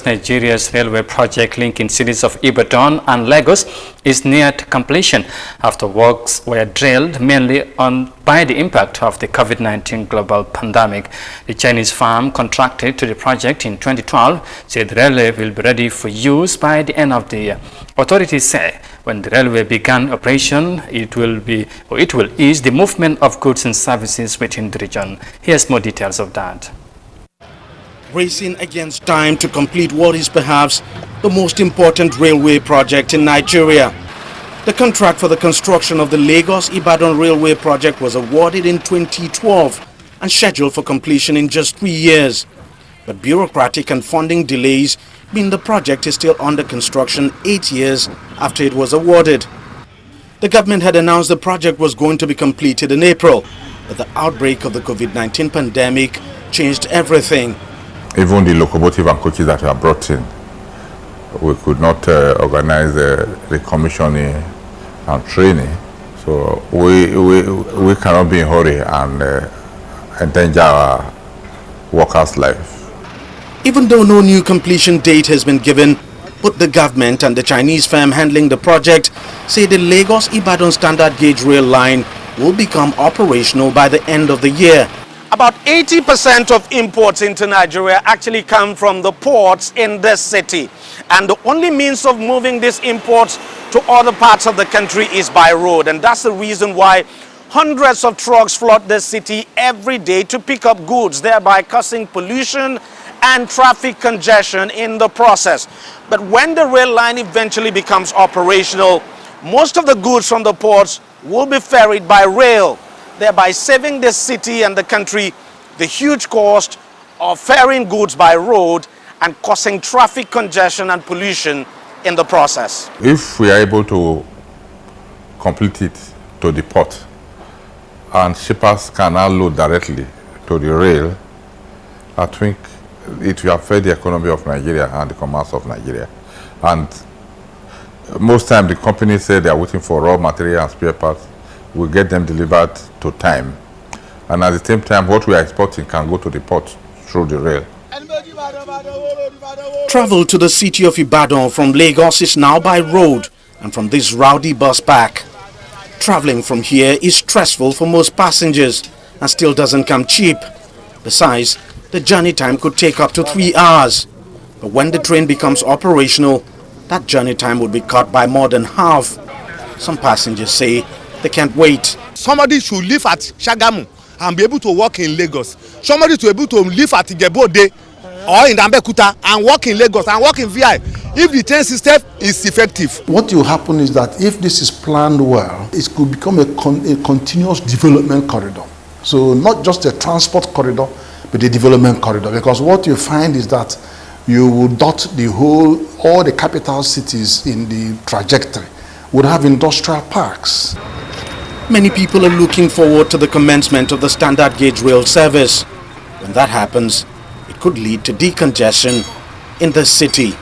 Nigeria's railway project linking cities of Ibadan and Lagos is near to completion after works were derailed mainly by the impact of the COVID-19 global pandemic. The Chinese firm contracted to the project in 2012 said the railway will be ready for use by the end of the year. Authorities say when the railway began operation, it will ease the movement of goods and services within the region. Here's more details of that. Racing against time to complete what is perhaps the most important railway project in Nigeria. The contract for the construction of the Lagos-Ibadan railway project was awarded in 2012 and scheduled for completion in just 3 years. But bureaucratic and funding delays mean the project is still under construction 8 years after it was awarded. The government had announced the project was going to be completed in April, but the outbreak of the COVID-19 pandemic changed everything. Even the locomotive and coaches that were brought in, we could not organize the commissioning and training. So we cannot be in a hurry and endanger our workers' life. Even though no new completion date has been given, both the government and the Chinese firm handling the project say the Lagos-Ibadan standard gauge rail line will become operational by the end of the year. About 80% of imports into Nigeria actually come from the ports in this city. And the only means of moving these imports to other parts of the country is by road. And that's the reason why hundreds of trucks flood this city every day to pick up goods, thereby causing pollution and traffic congestion in the process. But when the rail line eventually becomes operational, most of the goods from the ports will be ferried by rail, thereby saving the city and the country the huge cost of ferrying goods by road and causing traffic congestion and pollution in the process. If we are able to complete it to the port and shippers can now load directly to the rail, I think it will affect the economy of Nigeria and the commerce of Nigeria. And most time the companies say they are waiting for raw material and spare parts. We get them delivered to time. And at the same time, what we are exporting can go to the port through the rail. Travel to the city of Ibadan from Lagos is now by road and from this rowdy bus back. Traveling from here is stressful for most passengers and still doesn't come cheap. Besides, the journey time could take up to 3 hours. But when the train becomes operational, that journey time would be cut by more than half. Some passengers say they can't wait. Somebody should live at Shagamu and be able to work in Lagos. Somebody to be able to live at Ijebu-Ode or in Ambekuta and work in Lagos and work in VI if the train system is effective. What will happen is that if this is planned well, it could become a continuous development corridor. So not just a transport corridor, but a development corridor. Because what you find is that you will dot all the capital cities in the trajectory would have industrial parks. Many people are looking forward to the commencement of the standard gauge rail service. When that happens, it could lead to decongestion in the city.